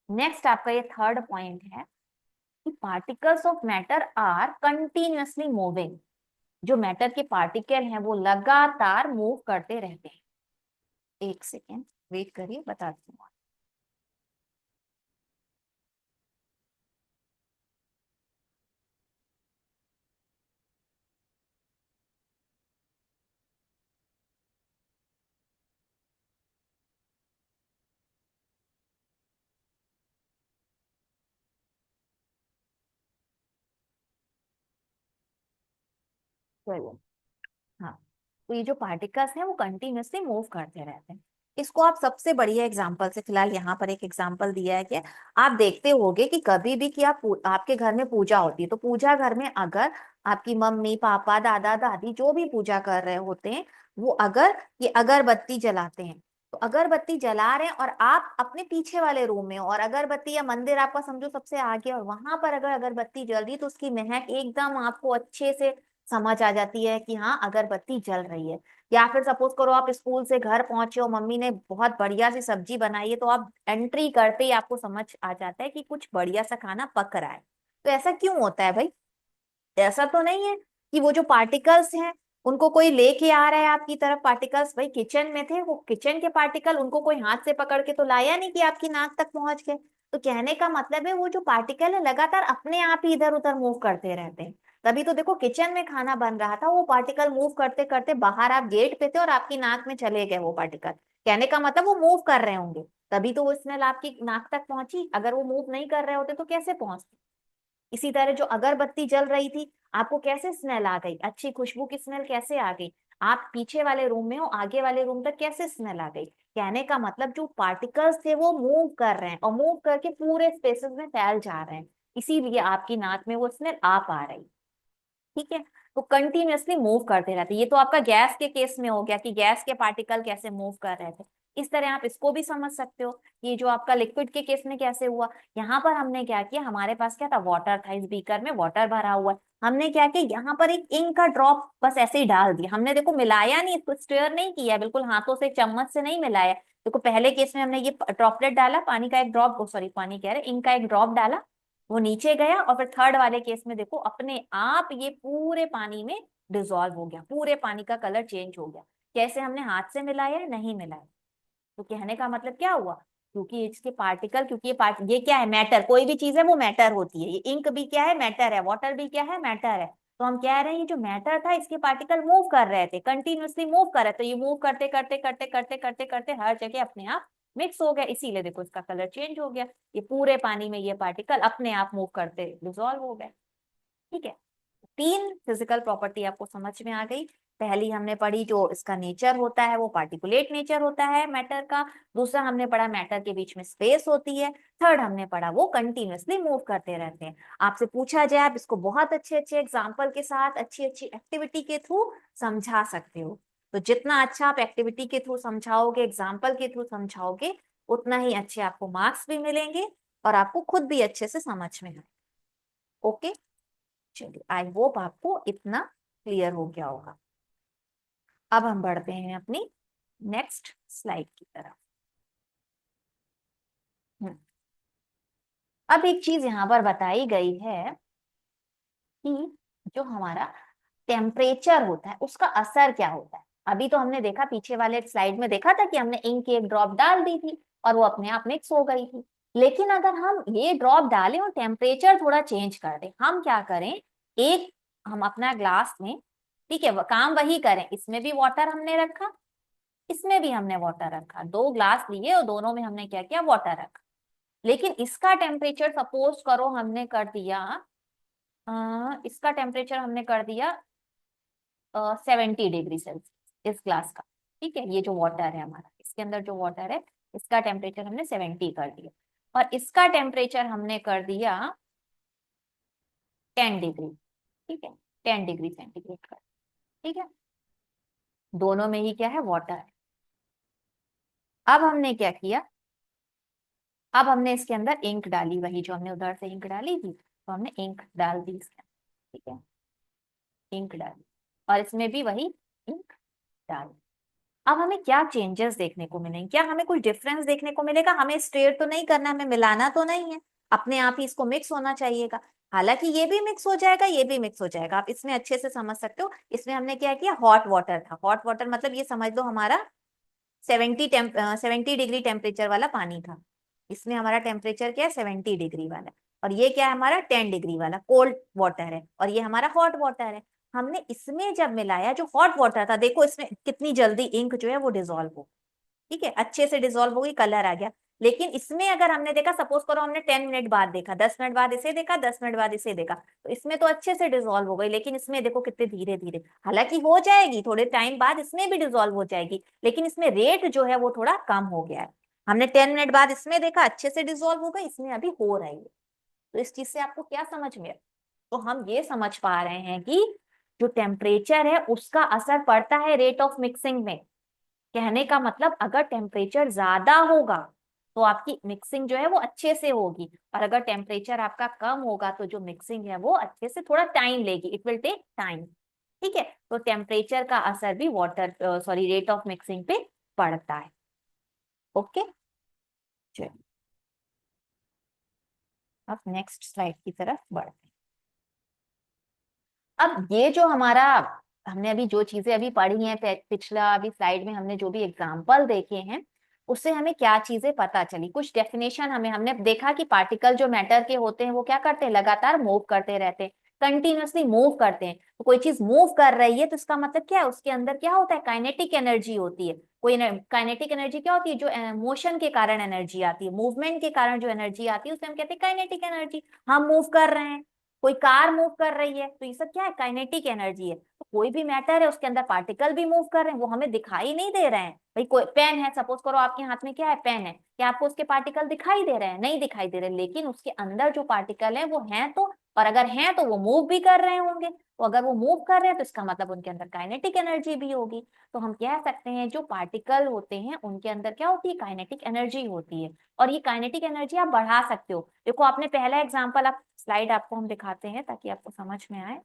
नेक्स्ट आपका ये थर्ड पॉइंट है कि particles of matter are continuously moving. जो मैटर के पार्टिकल हैं वो लगातार मूव करते रहते हैं। एक सेकेंड वेट करिए, बताती हूँ। चलिए, हाँ, तो ये जो पार्टिकल्स हैं वो कंटिन्यूअसली मूव करते रहते हैं। इसको आप सबसे बढ़िया एग्जांपल से, फिलहाल यहाँ पर एक एग्जांपल दिया है कि आप देखते होंगे कि कभी भी कि आपके घर में पूजा होती है, तो पूजा घर में अगर आपकी मम्मी पापा दादा दादी जो भी पूजा कर रहे होते हैं, वो अगर ये अगरबत्ती जलाते हैं, तो अगरबत्ती जला रहे हैं और आप अपने पीछे वाले रूम में हो, और अगरबत्ती या मंदिर आपका समझो सबसे आगे, और वहां पर अगर अगरबत्ती जल रही है तो उसकी महक एकदम आपको अच्छे से समझ आ जाती है कि हाँ अगरबत्ती जल रही है। या फिर सपोज करो आप स्कूल से घर पहुंचे हो, मम्मी ने बहुत बढ़िया सी सब्जी बनाई है, तो आप एंट्री करते ही आपको समझ आ जाता है कि कुछ बढ़िया सा खाना पक रहा है। तो ऐसा क्यों होता है भाई? ऐसा तो नहीं है कि वो जो पार्टिकल्स हैं उनको कोई लेके आ रहा है आपकी तरफ। पार्टिकल्स भाई किचन में थे, वो किचन के पार्टिकल उनको कोई हाथ से पकड़ के तो लाया नहीं कि आपकी नाक तक पहुंच गए। तो कहने का मतलब है वो जो पार्टिकल है लगातार अपने आप ही इधर उधर मूव करते रहते हैं। तभी तो देखो किचन में खाना बन रहा था, वो पार्टिकल मूव करते करते बाहर आप गेट पे थे और आपकी नाक में चले गए वो पार्टिकल। कहने का मतलब वो मूव कर रहे होंगे, तभी तो वो स्मेल आपकी नाक तक पहुंची। अगर वो मूव नहीं कर रहे होते तो कैसे पहुंचती? इसी तरह जो अगरबत्ती जल रही थी, आपको कैसे स्मेल आ गई, अच्छी खुशबू की स्मेल कैसे आ गई? आप पीछे वाले रूम में हो, आगे वाले रूम तक कैसे स्मेल आ गई? कहने का मतलब जो पार्टिकल्स थे वो मूव कर रहे हैं और मूव करके पूरे स्पेसेस में फैल जा रहे हैं, इसीलिए आपकी नाक में वो स्मेल आ पा रही। ठीक है, तो कंटिन्यूअसली मूव करते रहते हैं। ये तो आपका गैस के केस में हो गया कि गैस के पार्टिकल कैसे मूव कर रहे थे। इस तरह आप इसको भी समझ सकते हो। ये जो आपका लिक्विड के केस में कैसे हुआ, यहाँ पर हमने क्या किया, हमारे पास क्या था, वाटर था, इस बीकर में वाटर भरा हुआ है। हमने क्या किया, यहाँ पर एक इंक का ड्रॉप बस ऐसे ही डाल दिया। हमने देखो मिलाया नहीं, इसको स्टेयर नहीं किया, बिल्कुल हाथों से चम्मच से नहीं मिलाया। देखो पहले केस में हमने ये ड्रॉपलेट डाला, पानी का एक ड्रॉप, सॉरी पानी कह रहे, इंक का एक ड्रॉप डाला, वो नीचे गया, और फिर थर्ड वाले केस में देखो अपने आप ये पूरे पानी में डिसॉल्व हो गया, पूरे पानी का कलर चेंज हो गया। कैसे? हमने हाथ से मिलाया, नहीं मिलाया। तो कहने का मतलब क्या हुआ, क्योंकि इसके पार्टिकल, क्योंकि ये क्या है, मैटर, कोई भी चीज है वो मैटर होती है। ये इंक भी क्या है, मैटर है, वाटर भी क्या है, मैटर है। तो हम कह रहे हैं ये जो मैटर था इसके पार्टिकल मूव कर रहे थे, कंटिन्यूअसली मूव कर रहे थे, ये मूव करते करते करते करते करते करते हर जगह अपने आप मिक्स हो गया, इसीलिए देखो इसका कलर चेंज हो गया। ये पूरे पानी में ये पार्टिकल अपने आप मूव करते डिसॉल्व हो गए। ठीक है, तीन फिजिकल प्रॉपर्टी आपको समझ में आ गई। पहली हमने पढ़ी जो इसका नेचर होता है वो पार्टिकुलेट नेचर होता है मैटर का। दूसरा हमने पढ़ा मैटर के बीच में स्पेस होती है। थर्ड हमने पढ़ा वो कंटिन्यूअसली मूव करते रहते हैं। आपसे पूछा जाए आप इसको बहुत अच्छे अच्छे एग्जाम्पल के साथ अच्छी अच्छी एक्टिविटी के थ्रू समझा सकते हो। तो जितना अच्छा आप एक्टिविटी के थ्रू समझाओगे, एग्जाम्पल के थ्रू समझाओगे, उतना ही अच्छे आपको मार्क्स भी मिलेंगे और आपको खुद भी अच्छे से समझ में आए। ओके, चलिए आई होप आपको इतना क्लियर हो गया होगा। अब हम बढ़ते हैं अपनी नेक्स्ट स्लाइड की तरफ। अब एक चीज यहाँ पर बताई गई है कि जो हमारा टेम्परेचर होता है उसका असर क्या होता है। अभी तो हमने देखा, पीछे वाले स्लाइड में देखा था कि हमने इंक की एक ड्रॉप डाल दी थी और वो अपने आप मिक्स हो गई थी। लेकिन अगर हम ये ड्रॉप डालें और टेम्परेचर थोड़ा चेंज कर दें, हम क्या करें, एक हम अपना ग्लास में, ठीक है, काम वही करें, इसमें भी वाटर हमने रखा, इसमें भी हमने वाटर रखा, दो ग्लास लिए और दोनों में हमने क्या किया, वाटर रखा। लेकिन इसका टेम्परेचर सपोज करो हमने कर दिया, इसका टेम्परेचर हमने कर दिया 70 डिग्री सेल्सियस इस ग्लास का। ठीक है, ये जो वाटर है हमारा, इसके अंदर जो वाटर है इसका टेम्परेचर हमने 70 कर दिया और इसका टेम्परेचर हमने कर दिया 10 डिग्री। ठीक है, 10 डिग्री सेंटीग्रेड का। ठीक है, दोनों में ही क्या है, वाटर है। अब हमने क्या किया, अब हमने इसके अंदर इंक डाली, वही जो हमने उधर से इंक डाली थी, तो हमने इंक डाल दी इसके अंदर। ठीक है, इंक डाली और इसमें भी वही इंक डाली। अब हमें क्या चेंजेस देखने को मिलेंगे, क्या हमें कुछ डिफरेंस देखने को मिलेगा। हमें स्ट्रेट तो नहीं करना, हमें मिलाना तो नहीं है, अपने आप ही इसको मिक्स होना चाहिएगा। हालांकि ये भी मिक्स हो जाएगा, ये भी मिक्स हो जाएगा, आप इसमें अच्छे से समझ सकते हो। इसमें हमने क्या किया, हॉट वाटर था, हॉट वाटर मतलब ये समझ लो हमारा 70 डिग्री टेम्परेचर वाला पानी था। इसमें हमारा टेम्परेचर क्या है, 70 डिग्री वाला। और ये क्या है, हमारा 10 डिग्री वाला कोल्ड वाटर है और ये हमारा हॉट वाटर है। हमने इसमें जब मिलाया, जो हॉट वाटर था, देखो इसमें कितनी जल्दी इंक जो है वो डिजोल्व हो, ठीक है, अच्छे से डिजोल्व हो गई, कलर आ गया। लेकिन इसमें अगर हमने देखा, सपोज करो हमने 10 मिनट बाद देखा, 10 मिनट बाद इसे देखा, 10 मिनट बाद इसे देखा, तो इसमें तो अच्छे से डिजोल्व हो गई, लेकिन इसमें देखो कितने धीरे धीरे, हालांकि हो जाएगी थोड़े टाइम बाद, इसमें भी डिजोल्व हो जाएगी, लेकिन इसमें रेट जो है वो थोड़ा कम हो गया है। हमने 10 मिनट बाद इसमें देखा, अच्छे से डिजोल्व हो गई, इसमें अभी हो रही है। तो इस चीज से आपको क्या समझ में, तो हम ये समझ पा रहे हैं कि जो टेम्परेचर है उसका असर पड़ता है रेट ऑफ मिक्सिंग में। कहने का मतलब, अगर टेम्परेचर ज्यादा होगा तो आपकी मिक्सिंग जो है वो अच्छे से होगी, और अगर टेम्परेचर आपका कम होगा तो जो मिक्सिंग है वो अच्छे से, थोड़ा टाइम लेगी, इट विल टेक टाइम। ठीक है, तो टेम्परेचर का असर भी water sorry rate of mixing पे पड़ता है। ओके, चलिए अब नेक्स्ट स्लाइड की तरफ बढ़ते हैं। अब ये जो हमारा, हमने अभी जो चीजें अभी पढ़ी हैं, पिछला अभी स्लाइड में हमने जो भी एग्जाम्पल देखे हैं, उससे हमें क्या चीजें पता चली, कुछ डेफिनेशन हमने देखा कि पार्टिकल जो मैटर के होते हैं वो क्या करते हैं, लगातार मूव करते रहते हैं, कंटिन्यूअसली मूव करते हैं। तो कोई चीज मूव कर रही है तो इसका मतलब क्या है, उसके अंदर क्या होता है, काइनेटिक एनर्जी होती है। कोई काइनेटिक एनर्जी क्या होती है, जो मोशन के कारण एनर्जी आती है, मूवमेंट के कारण जो एनर्जी आती है उसे हम कहते हैं काइनेटिक एनर्जी। हम मूव कर रहे हैं, कोई कार मूव कर रही है, तो ये सब क्या है, काइनेटिक एनर्जी है। तो कोई भी मैटर है उसके अंदर पार्टिकल भी मूव कर रहे हैं, वो हमें दिखाई नहीं दे रहे हैं। भाई कोई पेन है, सपोज करो आपके हाथ में क्या है, पेन है, क्या आपको उसके पार्टिकल दिखाई दे रहे हैं, नहीं दिखाई दे रहे, लेकिन उसके अंदर जो पार्टिकल है वो हैं तो, और अगर हैं तो वो मूव भी कर रहे होंगे। तो अगर वो मूव कर रहे हैं तो इसका मतलब उनके अंदर काइनेटिक एनर्जी भी होगी। तो हम कह सकते हैं जो पार्टिकल होते हैं उनके अंदर क्या होती है, काइनेटिक एनर्जी होती है। और ये काइनेटिक एनर्जी आप बढ़ा सकते हो। देखो आपने पहला एग्जांपल, आप स्लाइड आपको हम दिखाते हैं ताकि आपको समझ में आए।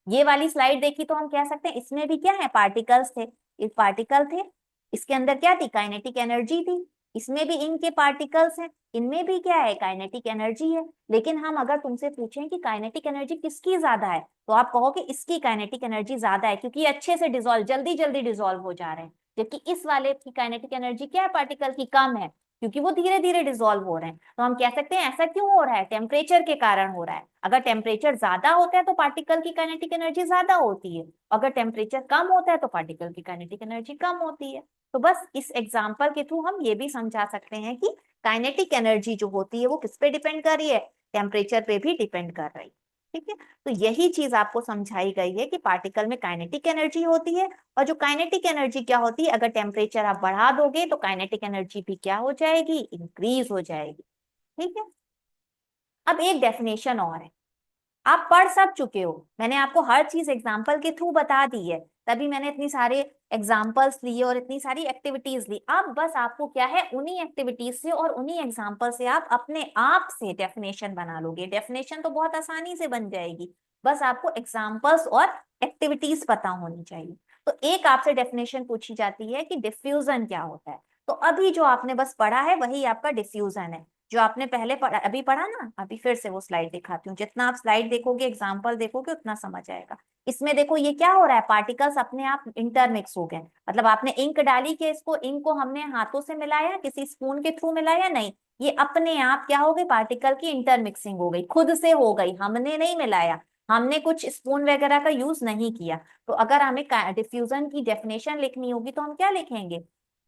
ये वाली स्लाइड देखी तो हम कह सकते हैं इसमें भी क्या है, पार्टिकल्स थे, ये पार्टिकल थे, इसके अंदर क्या थी, काइनेटिक एनर्जी थी। इसमें भी इनके पार्टिकल्स हैं, इनमें भी क्या है, काइनेटिक एनर्जी है। लेकिन हम अगर तुमसे पूछें कि काइनेटिक एनर्जी किसकी ज्यादा है, तो आप कहोगे इसकी काइनेटिक एनर्जी ज्यादा है, क्योंकि ये अच्छे से डिजोल्व, जल्दी जल्दी डिजोल्व हो जा रहे हैं। जबकि इस वाले की काइनेटिक एनर्जी क्या है, पार्टिकल की, कम है, क्योंकि वो धीरे धीरे डिजोल्व हो रहे हैं। तो हम कह सकते हैं ऐसा क्यों हो रहा है, टेम्परेचर के कारण हो रहा है। अगर टेम्परेचर ज्यादा होता है तो पार्टिकल की काइनेटिक एनर्जी ज्यादा होती है, अगर टेम्परेचर कम होता है तो पार्टिकल की काइनेटिक एनर्जी कम होती है। तो बस इस एग्जाम्पल के थ्रू हम ये भी समझा सकते हैं कि काइनेटिक एनर्जी जो होती है वो किस पे डिपेंड कर रही है, टेम्परेचर पे भी डिपेंड कर रही है। ठीक है, तो यही चीज आपको समझाई गई है कि पार्टिकल में काइनेटिक एनर्जी होती है, और जो काइनेटिक एनर्जी क्या होती है, अगर टेम्परेचर आप बढ़ा दोगे तो काइनेटिक एनर्जी भी क्या हो जाएगी, इंक्रीज हो जाएगी। ठीक है, अब एक डेफिनेशन और है, आप पढ़ सब चुके हो, मैंने आपको हर चीज एग्जाम्पल के थ्रू बता दी है, तभी मैंने इतनी सारे एग्जाम्पल्स लिए और इतनी सारी एक्टिविटीज ली। अब बस आपको क्या है, उन्हीं एक्टिविटीज से और उन्हीं एग्जाम्पल से आप अपने आप से डेफिनेशन बना लोगे। डेफिनेशन तो बहुत आसानी से बन जाएगी, बस आपको एग्जाम्पल्स और एक्टिविटीज पता होनी चाहिए। तो एक आपसे डेफिनेशन पूछी जाती है कि डिफ्यूजन क्या होता है, तो अभी जो आपने बस पढ़ा है वही आपका डिफ्यूजन है, जो आपने पहले पढ़ा, अभी पढ़ा ना, अभी फिर से वो स्लाइड दिखाती हूँ। जितना आप स्लाइड देखोगे, एग्जाम्पल देखोगे, उतना समझ आएगा। इसमें देखो ये क्या हो रहा है, पार्टिकल्स अपने आप इंटरमिक्स हो गए। मतलब आपने इंक डाली कि इसको, इंक को हमने हाथों से मिलाया, किसी स्पून के थ्रू मिलाया, नहीं, ये अपने आप क्या हो गई, पार्टिकल की इंटरमिक्सिंग हो गई, खुद से हो गई, हमने नहीं मिलाया, हमने कुछ स्पून वगैरह का यूज नहीं किया। तो अगर हमें डिफ्यूजन की डेफिनेशन लिखनी होगी तो हम क्या लिखेंगे,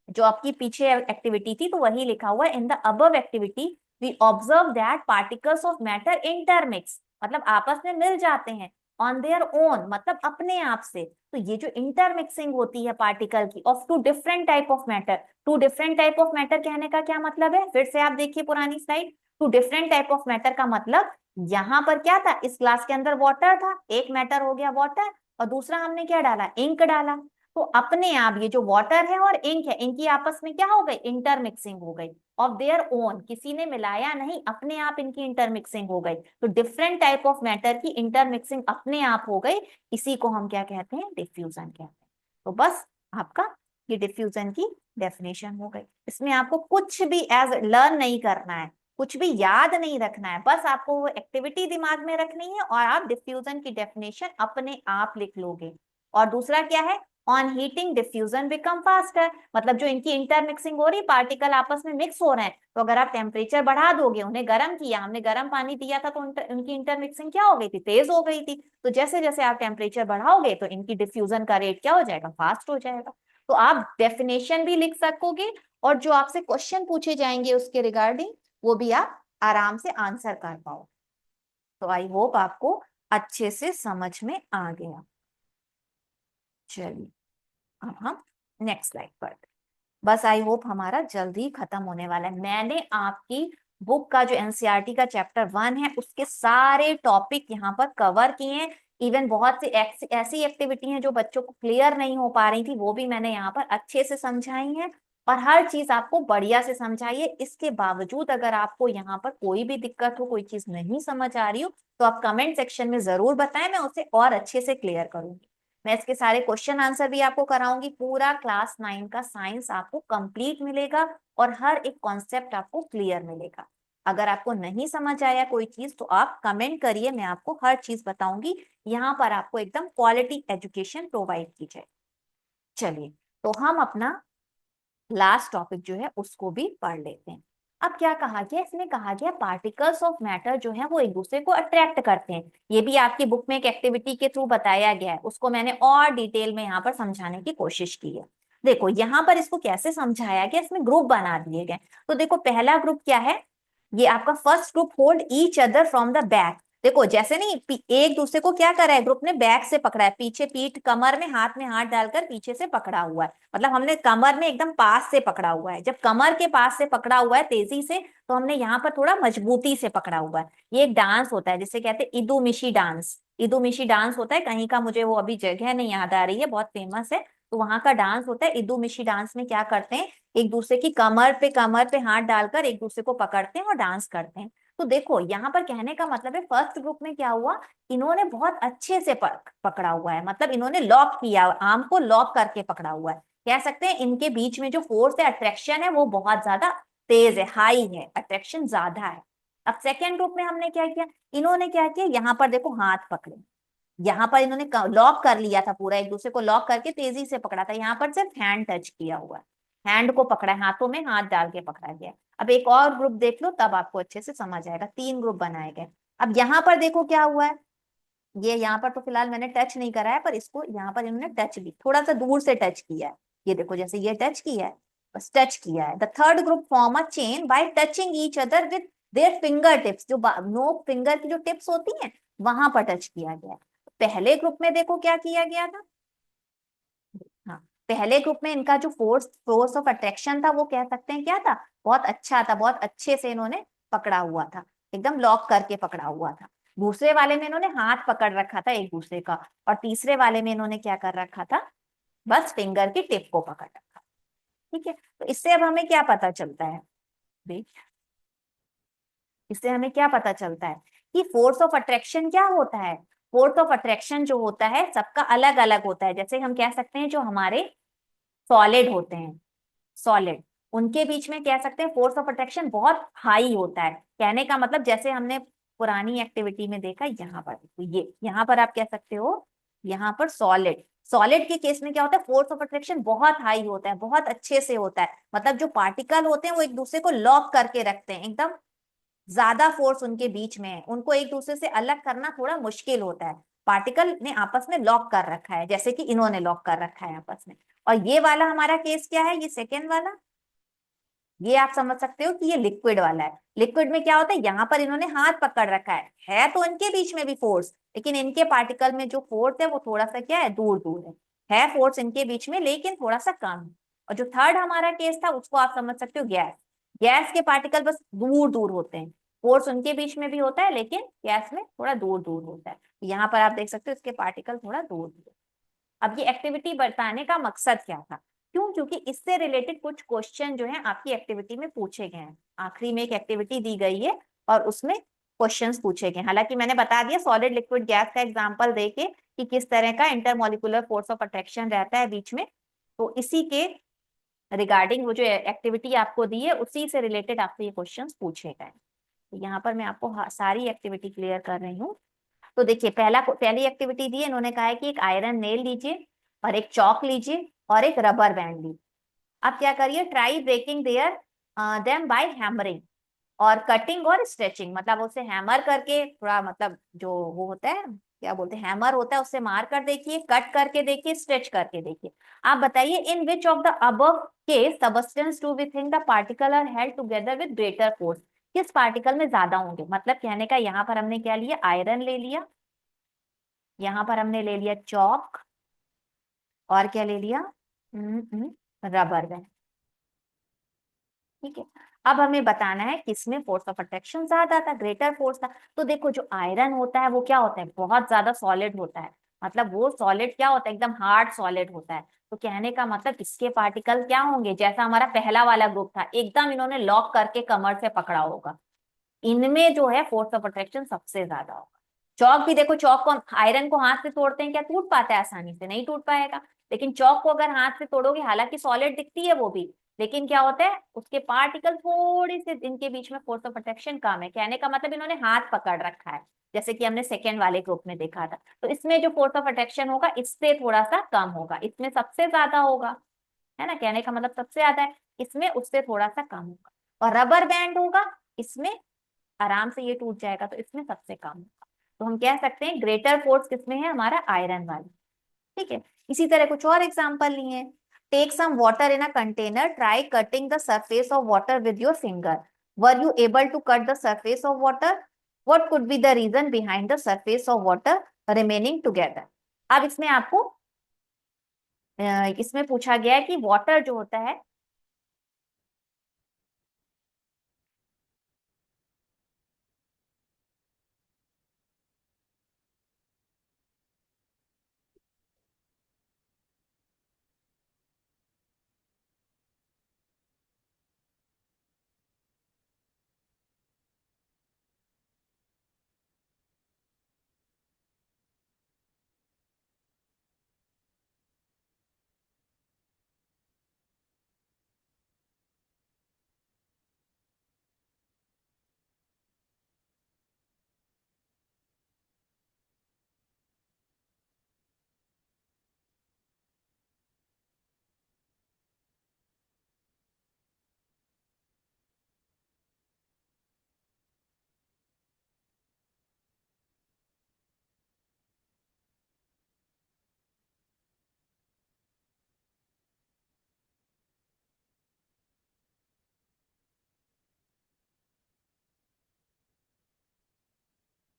जो आपकी पीछे एक्टिविटी थी तो वही लिखा हुआ है, in the above activity we observe that particles of matter intermix, मतलब आपस में मिल जाते हैं, ऑन देयर ओन मतलब अपने आप से। तो ये जो इंटरमिक्सिंग होती है पार्टिकल की of two different type of matter, two different type of matter कहने का क्या मतलब है, फिर से आप देखिए पुरानी slide, two different type of matter का मतलब, यहाँ पर क्या था, इस ग्लास के अंदर वाटर था, एक मैटर हो गया वाटर, और दूसरा हमने क्या डाला, इंक डाला। तो अपने आप ये जो वाटर है और इंक है, इनकी आपस में क्या हो गई, इंटरमिक्सिंग हो गई, ऑफ देयर ओन, किसी ने मिलाया नहीं, अपने आप इनकी इंटरमिक्सिंग हो गई। तो डिफरेंट टाइप ऑफ मैटर की इंटरमिक्सिंग अपने आप हो गई, इसी को हम क्या कहते हैं, डिफ्यूजन कहते हैं। तो बस आपका ये डिफ्यूजन की डेफिनेशन हो गई। इसमें आपको कुछ भी एज लर्न नहीं करना है, कुछ भी याद नहीं रखना है, बस आपको वो एक्टिविटी दिमाग में रखनी है और आप डिफ्यूजन की डेफिनेशन अपने आप लिख लोगे। और दूसरा क्या है, on heating diffusion become faster, मतलब जो इनकी इंटरमिक्सिंग हो रही, पार्टिकल आपस में मिक्स हो रहे हैं, तो अगर आप टेम्परेचर बढ़ा दोगे, उन्हें गर्म किया, हमने गर्म पानी दिया था तो उनकी इंटरमिक्सिंग क्या हो गई थी, तेज हो गई थी। तो जैसे जैसे आप टेम्परेचर बढ़ाओगे तो इनकी डिफ्यूजन का रेट क्या हो जाएगा, फास्ट हो जाएगा। तो आप डेफिनेशन भी लिख सकोगे, और जो आपसे क्वेश्चन पूछे जाएंगे उसके रिगार्डिंग वो भी आप आराम से आंसर कर पाओ। तो आई होप आपको अच्छे से समझ में आ गया। चलिए अब हम नेक्स्ट स्लाइड पर, बस आई होप हमारा जल्दी खत्म होने वाला है। मैंने आपकी बुक का जो एनसीईआरटी का चैप्टर 1 है उसके सारे टॉपिक यहाँ पर कवर किए हैं। इवन बहुत सी ऐसी एक्टिविटी हैं जो बच्चों को क्लियर नहीं हो पा रही थी, वो भी मैंने यहाँ पर अच्छे से समझाई है, और हर चीज आपको बढ़िया से समझाई है। इसके बावजूद अगर आपको यहाँ पर कोई भी दिक्कत हो, कोई चीज नहीं समझ आ रही हो, तो आप कमेंट सेक्शन में जरूर बताएं, मैं उसे और अच्छे से क्लियर करूंगी। मैं इसके सारे क्वेश्चन आंसर भी आपको कराऊंगी। पूरा क्लास 9 का साइंस आपको कंप्लीट मिलेगा और हर एक कॉन्सेप्ट आपको क्लियर मिलेगा। अगर आपको नहीं समझ आया कोई चीज तो आप कमेंट करिए, मैं आपको हर चीज बताऊंगी। यहाँ पर आपको एकदम क्वालिटी एजुकेशन प्रोवाइड की जाए। चलिए, तो हम अपना लास्ट टॉपिक जो है उसको भी पढ़ लेते हैं। अब क्या कहा गया, इसमें कहा गया पार्टिकल्स ऑफ मैटर जो है वो एक दूसरे को अट्रैक्ट करते हैं। ये भी आपकी बुक में एक एक्टिविटी के थ्रू बताया गया है, उसको मैंने और डिटेल में यहाँ पर समझाने की कोशिश की है। देखो यहाँ पर इसको कैसे समझाया गया, इसमें ग्रुप बना दिए गए। तो देखो पहला ग्रुप क्या है, ये आपका first group, hold each other from the back. देखो जैसे नहीं, एक दूसरे को क्या करा है ग्रुप ने, बैक से पकड़ा है, पीछे पीठ कमर में हाथ डालकर पीछे से पकड़ा हुआ है, मतलब हमने कमर में एकदम पास से पकड़ा हुआ है। जब कमर के पास से पकड़ा हुआ है तेजी से, तो हमने यहाँ पर थोड़ा मजबूती से पकड़ा हुआ है। ये एक डांस होता है जिसे कहते हैं इदुमिशी डांस। इदुमिशी डांस होता है कहीं का, मुझे वो अभी जगह नहीं याद आ रही है, बहुत फेमस है, तो वहां का डांस होता है इदुमिशी डांस। में क्या करते हैं, एक दूसरे की कमर पे हाथ डालकर एक दूसरे को पकड़ते हैं और डांस करते हैं। तो देखो यहाँ पर कहने का मतलब है, फर्स्ट ग्रुप में क्या हुआ, इन्होंने बहुत अच्छे से पकड़ा हुआ है, मतलब इन्होंने लॉक किया, आर्म को लॉक करके पकड़ा हुआ है। कह सकते हैं इनके बीच में जो फोर्स है, अट्रैक्शन है, वो बहुत ज्यादा तेज है, हाई है, अट्रैक्शन ज्यादा है। अब सेकेंड ग्रुप में हमने क्या किया, इन्होंने क्या किया, यहाँ पर देखो हाथ पकड़े, यहाँ पर इन्होंने लॉक कर लिया था पूरा, एक दूसरे को लॉक करके तेजी से पकड़ा था, यहाँ पर सिर्फ हैंड टच किया हुआ है, हैंड को पकड़ा है, हाथों में हाथ डाल के पकड़ा गया। अब एक और ग्रुप देख लो, तब आपको अच्छे से समझ आएगा। 3 ग्रुप बनाए गए। अब यहाँ पर देखो क्या हुआ है, ये यहाँ पर तो फिलहाल मैंने टच नहीं करा है, पर इसको यहाँ पर इन्होंने टच भी थोड़ा सा दूर से टच किया है। ये देखो जैसे ये टच किया है, बस टच किया है। The third group form a chain by touching each other with their finger tips. जो नो फिंगर की जो टिप्स होती हैं, वहां पर टच किया गया है। पहले ग्रुप में देखो क्या किया गया था। हाँ, पहले ग्रुप में इनका जो फोर्स फोर्स ऑफ अट्रैक्शन था वो कह सकते हैं क्या था, बहुत अच्छा था, बहुत अच्छे से इन्होंने पकड़ा हुआ था, एकदम लॉक करके पकड़ा हुआ था। दूसरे वाले में इन्होंने हाथ पकड़ रखा था एक दूसरे का, और तीसरे वाले में इन्होंने क्या कर रखा था, बस फिंगर की टिप को पकड़ रखा। ठीक है, तो इससे अब हमें क्या पता चलता है, देख, इससे हमें क्या पता चलता है कि फोर्स ऑफ अट्रैक्शन क्या होता है। फोर्स ऑफ अट्रैक्शन जो होता है सबका अलग अलग होता है। जैसे हम कह सकते हैं जो हमारे सॉलिड होते हैं, सॉलिड, उनके बीच में कह सकते हैं फोर्स ऑफ अट्रैक्शन बहुत हाई होता है। कहने का मतलब जैसे हमने पुरानी एक्टिविटी में देखा, यहाँ पर तो ये यहाँ पर आप कह सकते हो, यहाँ पर सॉलिड, सॉलिड के केस में क्या होता है, फोर्स ऑफ अट्रैक्शन बहुत हाई होता है, बहुत अच्छे से होता है। मतलब जो पार्टिकल होते हैं वो एक दूसरे को लॉक करके रखते हैं, एकदम ज्यादा फोर्स उनके बीच में है, उनको एक दूसरे से अलग करना थोड़ा मुश्किल होता है। पार्टिकल ने आपस में लॉक कर रखा है, जैसे कि इन्होंने लॉक कर रखा है आपस में। और ये वाला हमारा केस क्या है, ये सेकेंड वाला, ये आप समझ सकते हो कि ये लिक्विड वाला है। लिक्विड में क्या होता है, यहाँ पर इन्होंने हाथ पकड़ रखा है तो इनके बीच में भी फोर्स, लेकिन इनके पार्टिकल में जो फोर्स है वो थोड़ा सा क्या है, दूर दूर है फोर्स इनके बीच में लेकिन थोड़ा सा कम है। और जो थर्ड हमारा केस था उसको आप समझ सकते हो गैस, गैस के पार्टिकल बस दूर दूर होते हैं, फोर्स उनके बीच में भी होता है लेकिन गैस में थोड़ा दूर दूर होता है। यहाँ पर आप देख सकते हो इसके पार्टिकल थोड़ा दूर दूर। अब ये एक्टिविटी बताने का मकसद क्या था, क्यों, क्योंकि इससे रिलेटेड कुछ क्वेश्चन जो है आपकी एक्टिविटी में पूछे गए हैं। आखिरी में एक एक्टिविटी दी गई है और उसमें क्वेश्चंस पूछे गए। हालांकि मैंने बता दिया सॉलिड लिक्विड गैस का एग्जांपल देके कि किस तरह का इंटरमोलिकुलर फोर्स ऑफ अट्रैक्शन रहता है बीच में, तो इसी के रिगार्डिंग वो जो एक्टिविटी आपको दी है उसी से रिलेटेड आपसे ये क्वेश्चंस पूछे गए। तो यहाँ पर मैं आपको सारी एक्टिविटी क्लियर कर रही हूँ। तो देखिए पहली एक्टिविटी दी है, इन्होंने कहा है कि एक आयरन नेल लीजिए और एक चौक लीजिए और एक रबर बैंड लीजिए। अब क्या करिए, try breaking there them by hammering और कटिंग और स्ट्रेचिंग, मतलब उसे हैमर करके थोड़ा, मतलब जो वो होता है क्या बोलते हैं, हैमर होता है, उससे मार कर देखिए, कट करके देखिए, स्ट्रेच करके देखिए। आप बताइए in which of the above case substance do we think the particle are held together with greater force, किस पार्टिकल में ज्यादा होंगे। मतलब कहने का यहाँ पर हमने क्या लिया, आयरन ले लिया, यहाँ पर हमने ले लिया चौक, और क्या ले लिया, रबर बैंड। ठीक है, अब हमें बताना है किसमें फोर्स ऑफ अट्रैक्शन ज्यादा था, ग्रेटर फोर्स था। तो देखो जो आयरन होता है वो क्या होता है, बहुत ज्यादा सॉलिड होता है, मतलब वो सॉलिड क्या होता है, एकदम हार्ड सॉलिड होता है। तो कहने का मतलब इसके पार्टिकल क्या होंगे, जैसा हमारा पहला वाला ग्रुप था, एकदम इन्होंने लॉक करके कमर से पकड़ा होगा, इनमें जो है फोर्स ऑफ अट्रैक्शन सबसे ज्यादा होगा। चौक भी देखो, चौक को, आयरन को हाथ से तोड़ते हैं, क्या टूट पाता है आसानी से, नहीं टूट पाएगा। लेकिन चौक को अगर हाथ से तोड़ोगे, हालांकि सॉलिड दिखती है वो भी, लेकिन क्या होता है उसके पार्टिकल थोड़ी से, इनके बीच में फोर्स ऑफ अट्रैक्शन कम है। कहने का मतलब इन्होंने हाथ पकड़ रखा है, जैसे कि हमने सेकेंड वाले ग्रुप में देखा था। तो इसमें जो फोर्स ऑफ अट्रैक्शन होगा इससे थोड़ा सा कम होगा, इसमें सबसे ज्यादा होगा, है ना, कहने का मतलब सबसे ज्यादा है, इसमें उससे थोड़ा सा कम होगा। और रबर बैंड होगा, इसमें आराम से ये टूट जाएगा, तो इसमें सबसे कम होगा। तो हम कह सकते हैं ग्रेटर फोर्स किसमें है, हमारा आयरन वाली। ठीक है, इसी तरह कुछ और एग्जांपल लिए, take some water in a container, try cutting the surface of water with your finger, were you able to cut the surface of water, what could be the reason behind the surface of water remaining together. अब इसमें आपको इसमें पूछा गया है कि water जो होता है,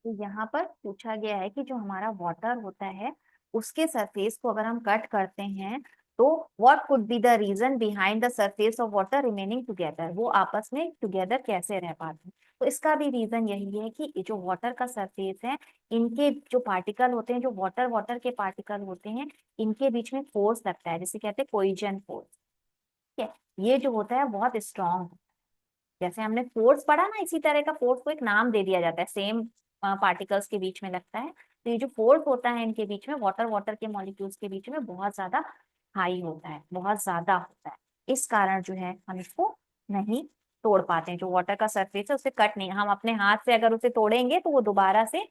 तो यहाँ पर पूछा गया है कि जो हमारा वाटर होता है उसके सरफेस को अगर हम कट करते हैं तो what could be the reason behind the surface of water remaining together, वो आपस में टुगेदर कैसे रह पाते हैं। तो इसका भी रीजन यही है कि जो वाटर का सरफेस है, इनके जो पार्टिकल होते हैं, जो वाटर वाटर के पार्टिकल होते हैं, इनके बीच में फोर्स लगता है, जिसे कहते हैं कोइजन फोर्स। ठीक है, ये जो होता है बहुत स्ट्रांग, जैसे हमने फोर्स पढ़ा ना, इसी तरह का फोर्स को एक नाम दे दिया जाता है, सेम पार्टिकल्स के बीच में लगता है। तो ये जो फोर्स होता है इनके बीच में, वाटर वाटर के मॉलिक्यूल्स के बीच में बहुत ज्यादा हाई होता है, बहुत ज्यादा होता है। इस कारण जो है हम इसको नहीं तोड़ पाते हैं। जो वाटर का सरफेस है उसे कट नहीं, हम अपने हाथ से अगर उसे तोड़ेंगे तो वो दोबारा से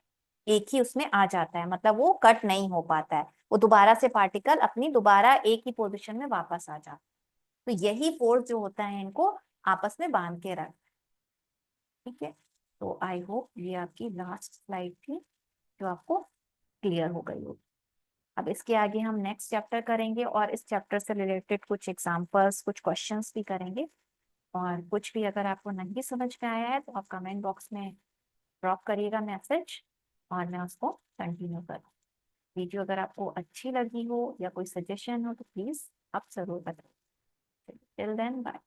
एक ही उसमें आ जाता है, मतलब वो कट नहीं हो पाता है, वो दोबारा से पार्टिकल अपनी दोबारा एक ही पोजिशन में वापस आ जाता है। तो यही फोर्स जो होता है इनको आपस में बांध के रख। ठीक है, तो आई होप ये आपकी लास्ट स्लाइड थी जो आपको क्लियर हो गई होगी। अब इसके आगे हम नेक्स्ट चैप्टर करेंगे और इस चैप्टर से रिलेटेड कुछ एग्जांपल्स, कुछ क्वेश्चंस भी करेंगे। और कुछ भी अगर आपको नहीं समझ में आया है तो आप कमेंट बॉक्स में ड्रॉप करिएगा मैसेज और मैं उसको कंटिन्यू करूँ। वीडियो अगर आपको अच्छी लगी हो या कोई सजेशन हो तो प्लीज आप जरूर बताइए। Till then bye.